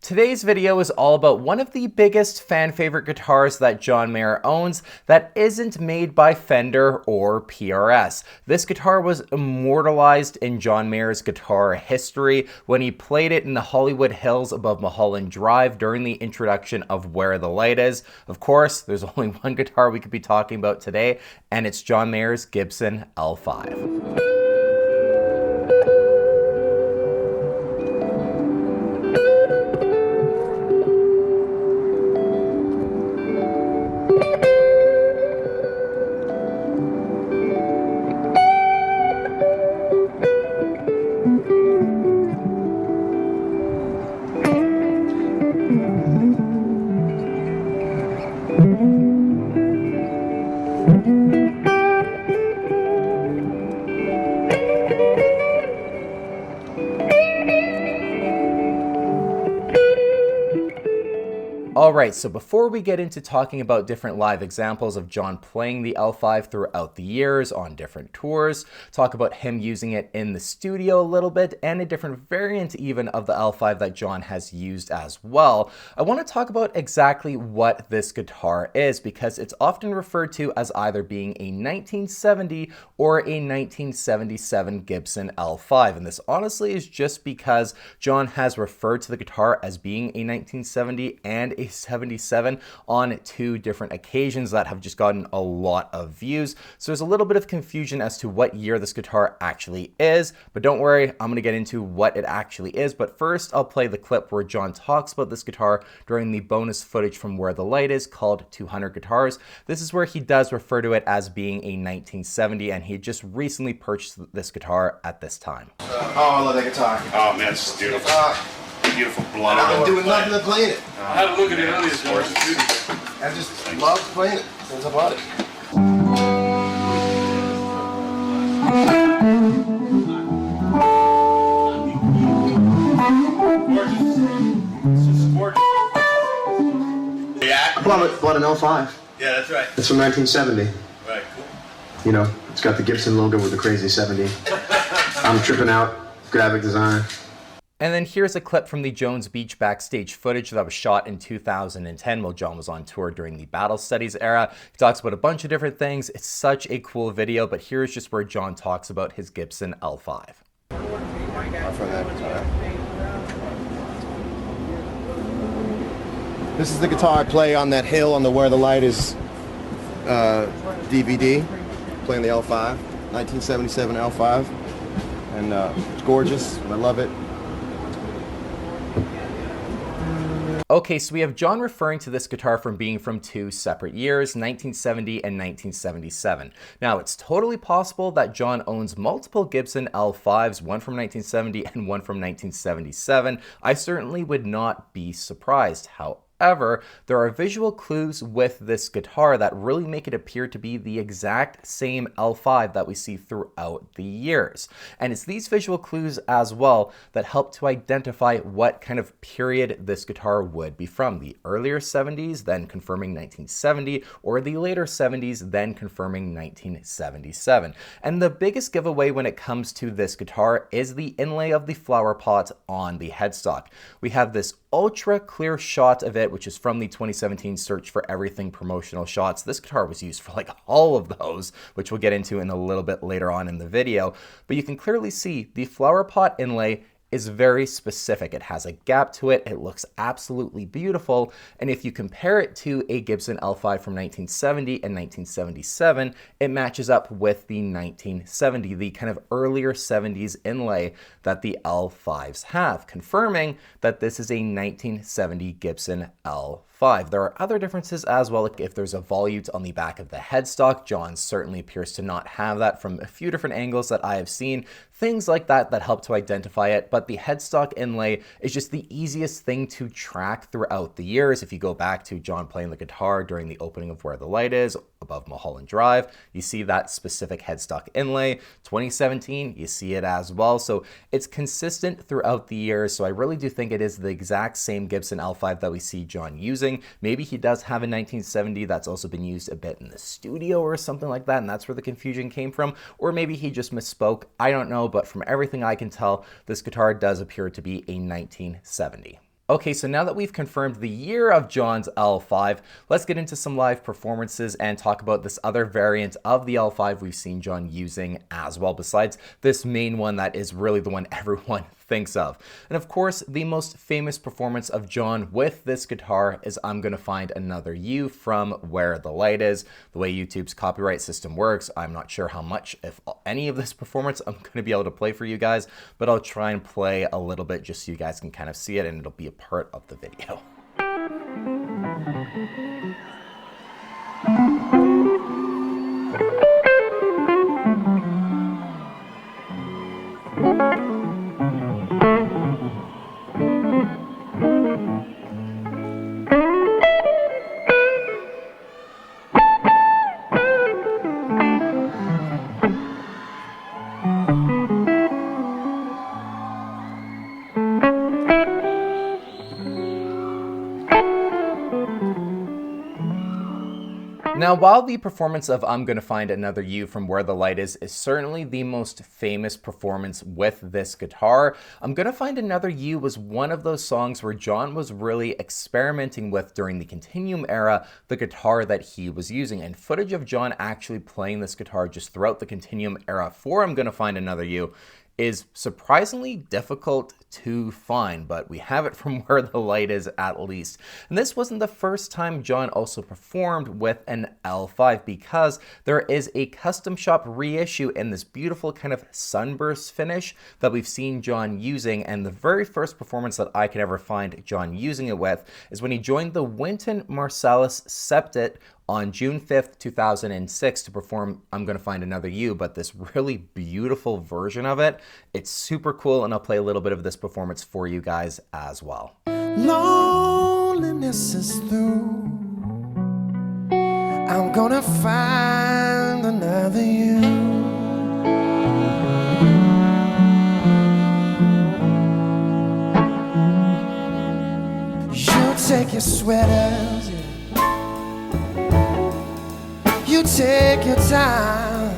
Today's video is all about one of the biggest fan favorite guitars that John Mayer owns that isn't made by Fender or PRS. This guitar was immortalized in John Mayer's guitar history when he played it in the Hollywood Hills above Mulholland Drive during the introduction of Where the Light Is. Of course, there's only one guitar we could be talking about today, and it's John Mayer's Gibson L-5. Alright, so before we get into talking about different live examples of John playing the L5 throughout the years on different tours, talk about him using it in the studio a little bit, and a different variant even of the L5 that John has used as well, I want to talk about exactly what this guitar is, because it's often referred to as either being a 1970 or a 1977 Gibson L5, and this honestly is just because John has referred to the guitar as being a 1970 and a 77 on two different occasions that have just gotten a lot of views. So there's a little bit of confusion as to what year this guitar actually is, but don't worry, I'm going to get into what it actually is. But first, I'll play the clip where John talks about this guitar during the bonus footage from Where the Light Is called 200 Guitars. This is where he does refer to it as being a 1970, and he just recently purchased this guitar at this time. Oh, I love that guitar. Oh man, it's beautiful. Beautiful blonde. I've been doing nothing to play it. I had a look at it earlier. I just love playing it since I bought it. Gorgeous. Yeah. Bought an L5. Yeah, that's right. It's from 1970. Right, cool. You know, it's got the Gibson logo with the crazy 70. I'm tripping out. Graphic design. And then here's a clip from the Jones Beach backstage footage that was shot in 2010 while John was on tour during the Battle Studies era. He talks about a bunch of different things. It's such a cool video, but here's just where John talks about his Gibson L5. This is the guitar I play on that hill on the Where the Light Is DVD. Playing the L5, 1977 L5. And it's gorgeous, and I love it. Okay, so we have John referring to this guitar from being from two separate years, 1970 and 1977. Now, it's totally possible that John owns multiple Gibson L5s, one from 1970 and one from 1977. I certainly would not be surprised. However, there are visual clues with this guitar that really make it appear to be the exact same L5 that we see throughout the years. And it's these visual clues as well that help to identify what kind of period this guitar would be from. The earlier 70s, then confirming 1970, or the later 70s, then confirming 1977. And the biggest giveaway when it comes to this guitar is the inlay of the flower pot on the headstock. We have this ultra clear shot of it, which is from the 2017 Search for Everything promotional shots. This guitar was used for like all of those, which we'll get into in a little bit later on in the video. But you can clearly see the flower pot inlay is very specific. It has a gap to it. It looks absolutely beautiful. And if you compare it to a Gibson L5 from 1970 and 1977, it matches up with the 1970, the kind of earlier 70s inlay that the L5s have, confirming that this is a 1970 Gibson L5. There are other differences as well. Like if there's a volute on the back of the headstock, John certainly appears to not have that from a few different angles that I have seen. Things like that that help to identify it, but the headstock inlay is just the easiest thing to track throughout the years. If you go back to John playing the guitar during the opening of Where the Light Is, above Mulholland Drive, you see that specific headstock inlay. 2017, you see it as well. So it's consistent throughout the years. So I really do think it is the exact same Gibson L5 that we see John using. Maybe he does have a 1970 that's also been used a bit in the studio or something like that, and that's where the confusion came from. Or maybe he just misspoke. I don't know, but from everything I can tell, this guitar does appear to be a 1970. Okay, so now that we've confirmed the year of John's L5, let's get into some live performances and talk about this other variant of the L5 we've seen John using as well, besides this main one that is really the one everyone thinks of. And of course, the most famous performance of John with this guitar is I'm Gonna Find Another You from Where the Light Is. The way YouTube's copyright system works, I'm not sure how much, if any of this performance I'm gonna be able to play for you guys, but I'll try and play a little bit just so you guys can kind of see it and it'll be a part of the video. Now, while the performance of I'm Gonna Find Another You from Where the Light Is certainly the most famous performance with this guitar, I'm Gonna Find Another You was one of those songs where John was really experimenting with, during the Continuum era, the guitar that he was using. And footage of John actually playing this guitar just throughout the Continuum era for I'm Gonna Find Another You is surprisingly difficult to find, but we have it from Where the Light Is at least. And this wasn't the first time John also performed with an L5, because there is a custom shop reissue in this beautiful kind of sunburst finish that we've seen John using, and the very first performance that I could ever find John using it with is when he joined the Wynton Marsalis Septet on June 5th, 2006 to perform I'm Gonna Find Another You, but this really beautiful version of it. It's super cool, and I'll play a little bit of this performance for you guys as well. Loneliness is through. I'm gonna find another you. You take your sweaters, you take your time.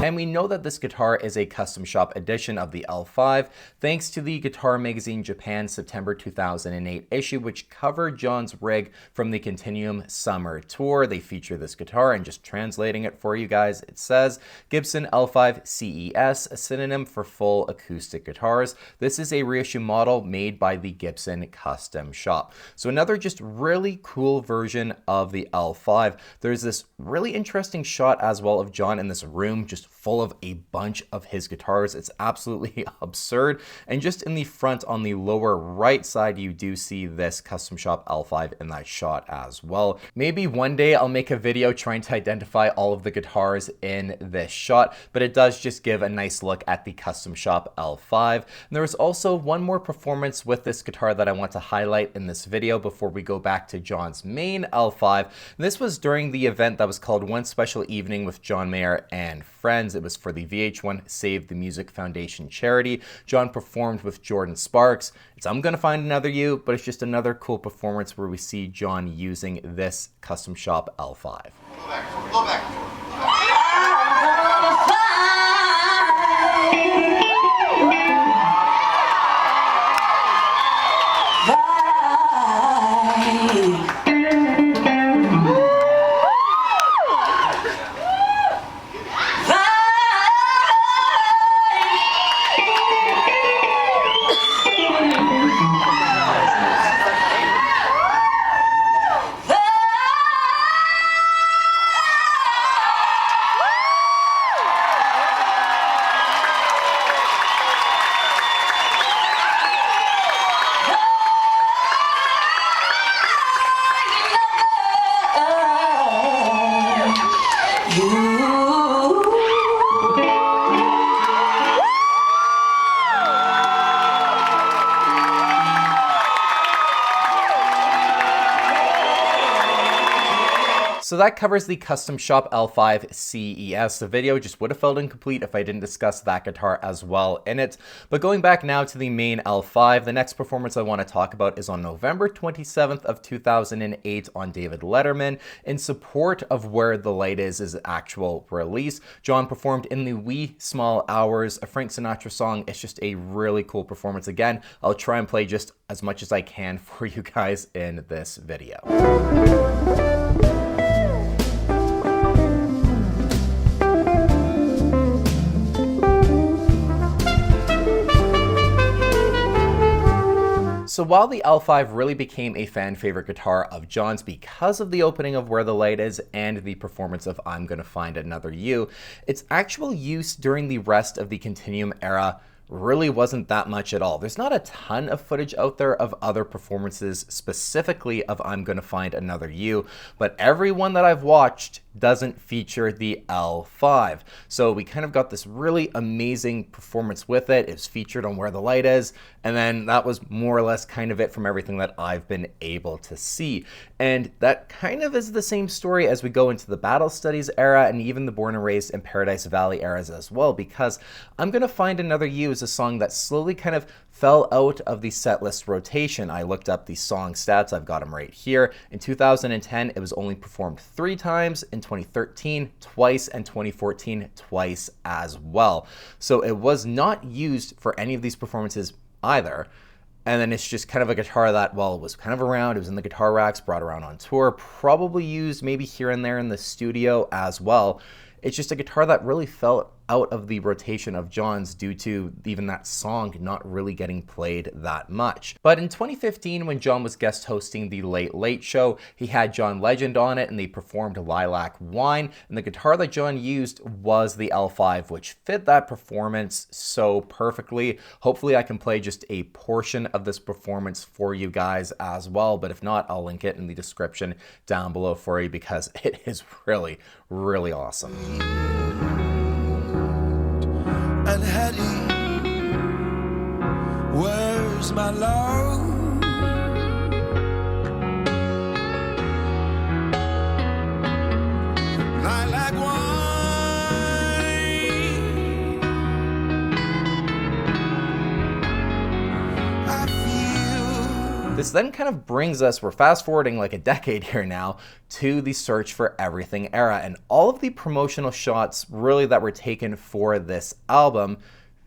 And we know that this guitar is a custom shop edition of the L5, thanks to the Guitar Magazine Japan September 2008 issue, which covered John's rig from the Continuum Summer Tour. They feature this guitar, and just translating it for you guys, it says, Gibson L5 CES, a synonym for full acoustic guitars. This is a reissue model made by the Gibson Custom Shop. So another just really cool version of the L5. There's this really interesting shot as well of John in this room just full of a bunch of his guitars. It's absolutely absurd. And just in the front on the lower right side, you do see this custom shop L5 in that shot as well. Maybe one day I'll make a video trying to identify all of the guitars in this shot, but it does just give a nice look at the custom shop L5. And there was also one more performance with this guitar that I want to highlight in this video before we go back to John's main L5. And this was during the event that was called One Special Evening with John Mayer and Friends. It was for the VH1 Save the Music Foundation charity. John performed with Jordan Sparks. It's I'm Gonna Find Another You, but it's just another cool performance where we see John using this custom shop L5. Go back. So that covers the Custom Shop L5 CES. The video just would have felt incomplete if I didn't discuss that guitar as well in it. But going back now to the main L5, the next performance I want to talk about is on November 27th of 2008 on David Letterman in support of Where the Light Is his actual release. John performed in the Wee Small Hours, a Frank Sinatra song. It's just a really cool performance. Again, I'll try and play just as much as I can for you guys in this video. So while the L5 really became a fan favorite guitar of John's because of the opening of Where the Light Is and the performance of I'm Gonna Find Another You, its actual use during the rest of the Continuum era really wasn't that much at all. There's not a ton of footage out there of other performances specifically of I'm Gonna Find Another You, but every one that I've watched doesn't feature the L5. So we kind of got this really amazing performance with it. It's featured on Where the Light Is, and then that was more or less kind of it from everything that I've been able to see. And that kind of is the same story as we go into the Battle Studies era and even the Born and Raised in Paradise Valley eras as well, because I'm Gonna Find Another You is a song that slowly kind of fell out of the set list rotation. I looked up the song stats, I've got them right here. In 2010, it was only performed 3 times, in 2013, twice, and 2014, twice as well. So it was not used for any of these performances either. And then it's just kind of a guitar that, well, it was kind of around, it was in the guitar racks, brought around on tour, probably used maybe here and there in the studio as well. It's just a guitar that really fell out of the rotation of John's due to even that song not really getting played that much. But in 2015, when John was guest hosting the Late Late Show, he had John Legend on it and they performed Lilac Wine, and the guitar that John used was the L5, which fit that performance so perfectly. Hopefully I can play just a portion of this performance for you guys as well, but if not, I'll link it in the description down below for you because it is really, really awesome. And Hetty, where's my love? Lilac wine, I feel. This then kind of brings us, we're fast forwarding like a decade here now, to the Search for Everything era, and all of the promotional shots really that were taken for this album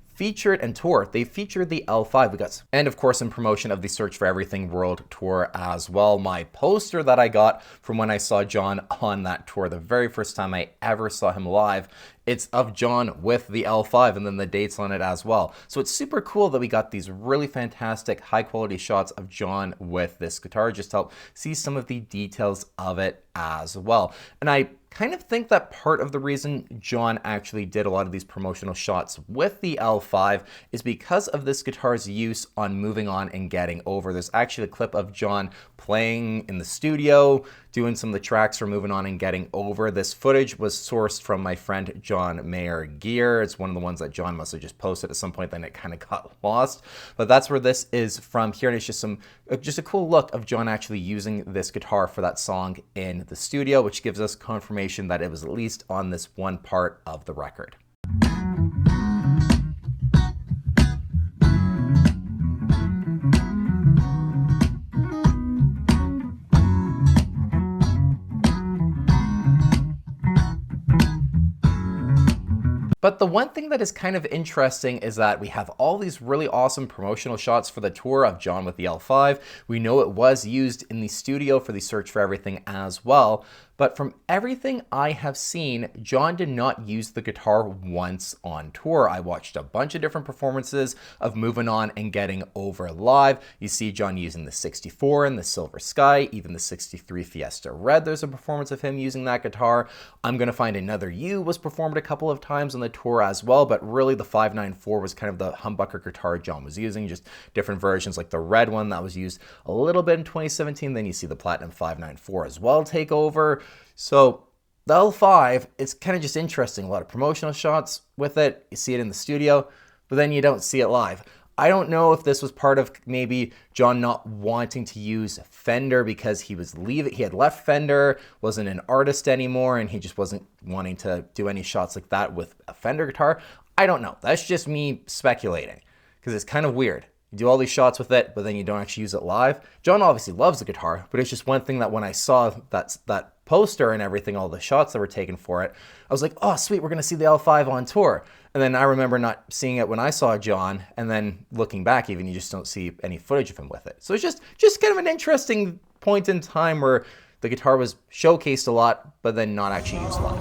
featured and tour. They featured the L5. We got, and of course in promotion of the Search for Everything World Tour as well. My poster that I got from when I saw John on that tour, the very first time I ever saw him live, it's of John with the L5 and then the dates on it as well. So it's super cool that we got these really fantastic high quality shots of John with this guitar, just to help see some of the details of it as well. And I kind of think that part of the reason John actually did a lot of these promotional shots with the L5 is because of this guitar's use on Moving On and Getting Over. There's actually a clip of John playing in the studio, doing some of the tracks for Moving On and Getting Over. This footage was sourced from my friend John Mayer Gear. It's one of the ones that John must have just posted at some point, then it kind of got lost. But that's where this is from here, and it's just a cool look of John actually using this guitar for that song in the studio, which gives us confirmation that it was at least on this one part of the record. But the one thing that is kind of interesting is that we have all these really awesome promotional shots for the tour of John with the L5. We know it was used in the studio for the Search for Everything as well. But from everything I have seen, John did not use the guitar once on tour. I watched a bunch of different performances of Moving On and Getting Over live. You see John using the 64 and the Silver Sky, even the 63 Fiesta Red. There's a performance of him using that guitar. I'm Gonna Find Another You was performed a couple of times on the tour as well, but really the 594 was kind of the humbucker guitar John was using, just different versions like the red one that was used a little bit in 2017. Then you see the Platinum 594 as well take over. So the L5, it's kind of just interesting. A lot of promotional shots with it. You see it in the studio, but then you don't see it live. I don't know if this was part of maybe John not wanting to use Fender because he had left Fender, wasn't an artist anymore, and he just wasn't wanting to do any shots like that with a Fender guitar. I don't know. That's just me speculating because it's kind of weird. You do all these shots with it, but then you don't actually use it live. John obviously loves the guitar, but it's just one thing that when I saw that poster and everything, all the shots that were taken for it, I was like, oh, sweet, we're going to see the L5 on tour. And then I remember not seeing it when I saw John, and then looking back even, you just don't see any footage of him with it. So it's just kind of an interesting point in time where the guitar was showcased a lot, but then not actually used a lot.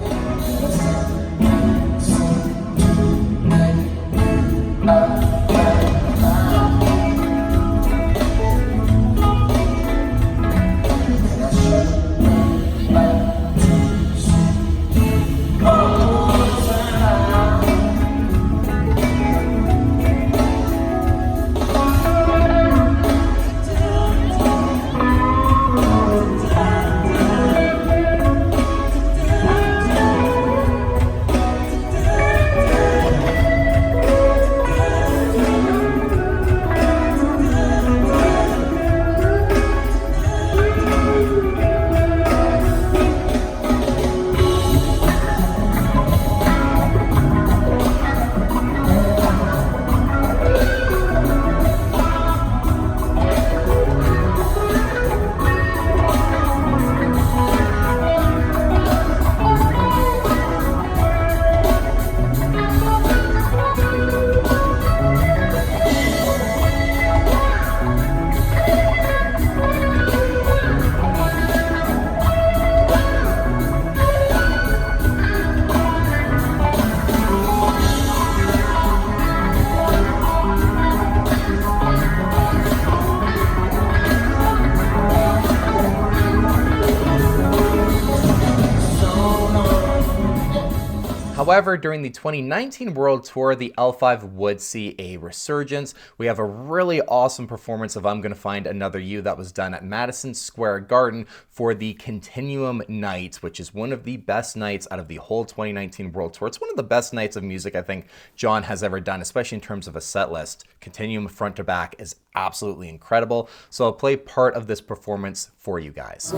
However, during the 2019 World Tour, the L5 would see a resurgence. We have a really awesome performance of I'm Gonna Find Another You that was done at Madison Square Garden for the Continuum Night, which is one of the best nights out of the whole 2019 World Tour. It's one of the best nights of music I think John has ever done, especially in terms of a set list. Continuum front to back is absolutely incredible. So I'll play part of this performance for you guys.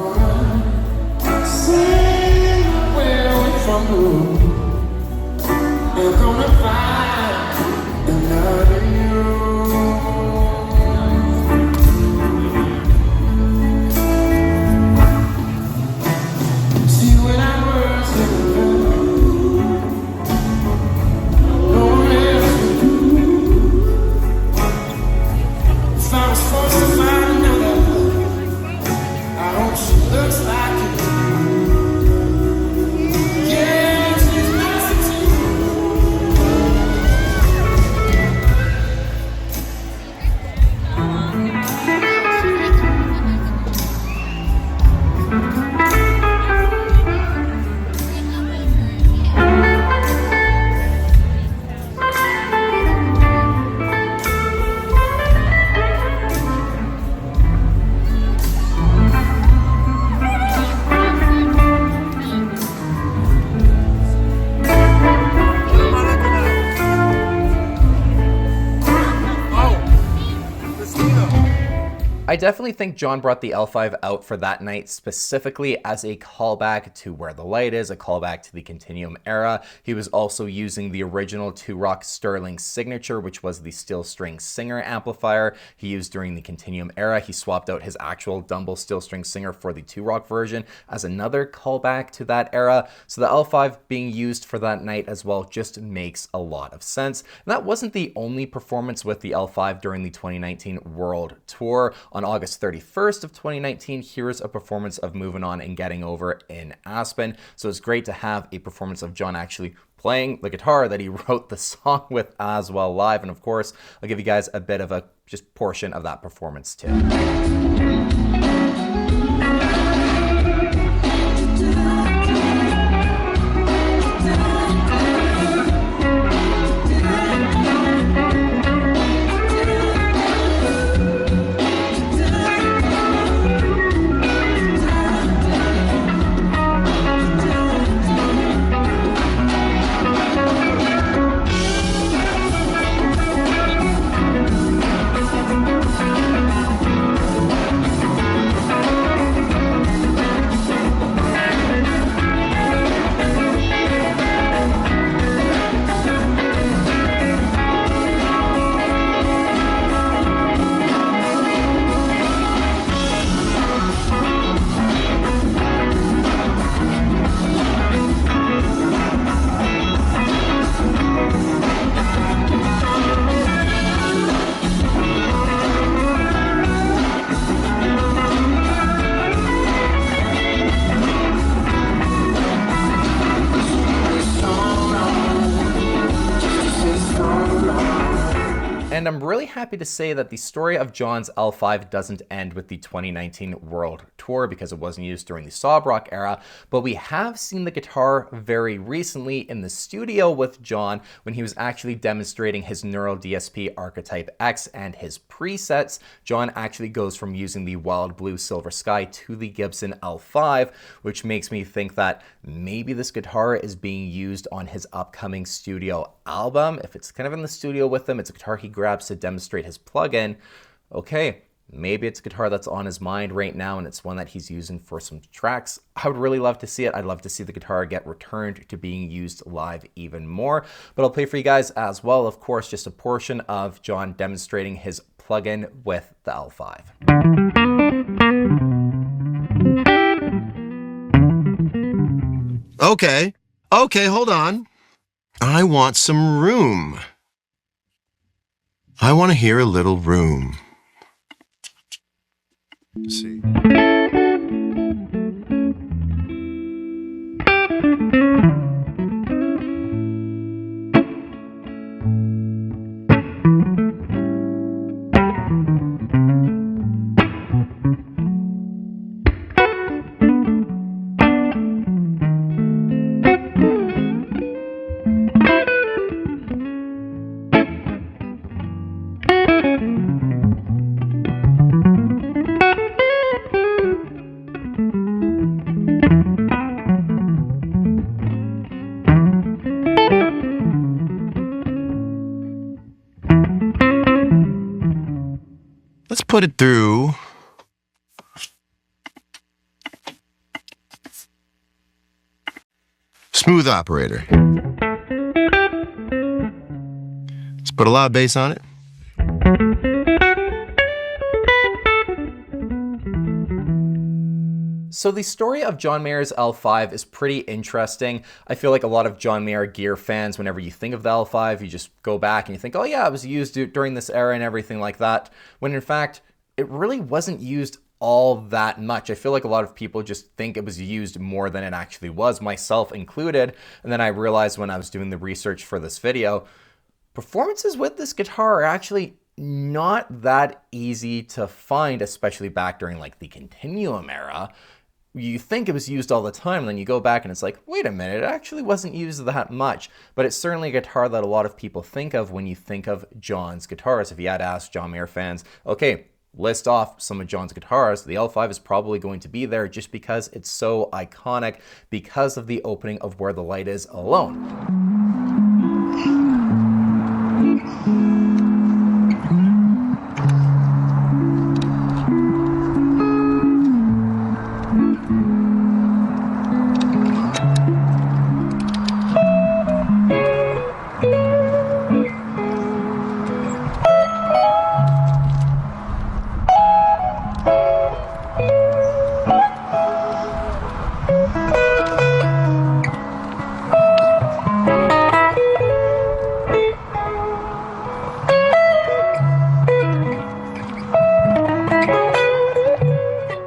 I'm gonna find another you. See when I was in love, no one else would do. If I was supposed to find another, I hope she looks like you. I definitely think John brought the L5 out for that night specifically as a callback to Where the Light Is, a callback to the Continuum era. He was also using the original 2-Rock Sterling signature, which was the steel string Singer amplifier he used during the Continuum era. He swapped out his actual Dumble steel string Singer for the 2-Rock version as another callback to that era. So the L5 being used for that night as well just makes a lot of sense. And that wasn't the only performance with the L5 during the 2019 World Tour. On August 31st of 2019, here's a performance of Moving On and Getting Over in Aspen. So it's great to have a performance of John actually playing the guitar that he wrote the song with as well live. And of course, I'll give you guys a bit of a just portion of that performance too. And I'm really happy to say that the story of John's L-5 doesn't end with the 2019 World Tour because it wasn't used during the sob rock era, but we have seen the guitar very recently in the studio with John when he was actually demonstrating his Neural DSP Archetype X and his presets. John actually goes from using the Wild Blue Silver Sky to the Gibson L-5, which makes me think that maybe this guitar is being used on his upcoming studio album. If it's kind of in the studio with him, it's a guitar he grabs to demonstrate his plugin. Okay, maybe it's a guitar that's on his mind right now and it's one that he's using for some tracks. I would really love to see it. I'd love to see the guitar get returned to being used live even more. But I'll play for you guys as well, of course, just a portion of John demonstrating his plugin with the L-5. Okay, hold on. I want some room. I want to hear a little room. Let's see. Let's put it through. Smooth operator. Let's put a lot of bass on it. So the story of John Mayer's L-5 is pretty interesting. I feel like a lot of John Mayer gear fans, whenever you think of the L-5, you just go back and you think, oh yeah, it was used during this era and everything like that, when in fact, it really wasn't used all that much. I feel like a lot of people just think it was used more than it actually was, myself included. And then I realized when I was doing the research for this video, performances with this guitar are actually not that easy to find, especially back during like the Continuum era. You think it was used all the time, and then you go back and it's like, wait a minute, it actually wasn't used that much. But it's certainly a guitar that a lot of people think of when you think of John's guitars. If you had asked John Mayer fans, okay, list off some of John's guitars, the L-5 is probably going to be there just because it's so iconic because of the opening of Where the Light Is alone.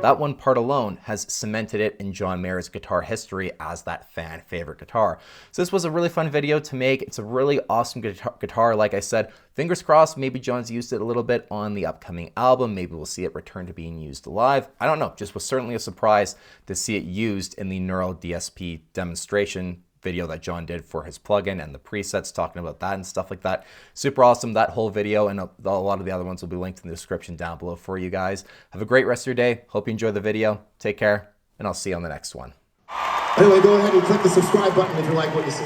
That one part alone has cemented it in John Mayer's guitar history as that fan favorite guitar. So this was a really fun video to make. It's a really awesome guitar. Like I said, fingers crossed, maybe John's used it a little bit on the upcoming album. Maybe we'll see it return to being used live. I don't know, just was certainly a surprise to see it used in the Neural DSP demonstration video that John did for his plugin and the presets, talking about that and stuff like that. Super awesome. That whole video and a lot of the other ones will be linked in the description down below for you guys. Have a great rest of your day. Hope you enjoy the video. Take care, and I'll see you on the next one. Anyway, go ahead and click the subscribe button if you like what you see.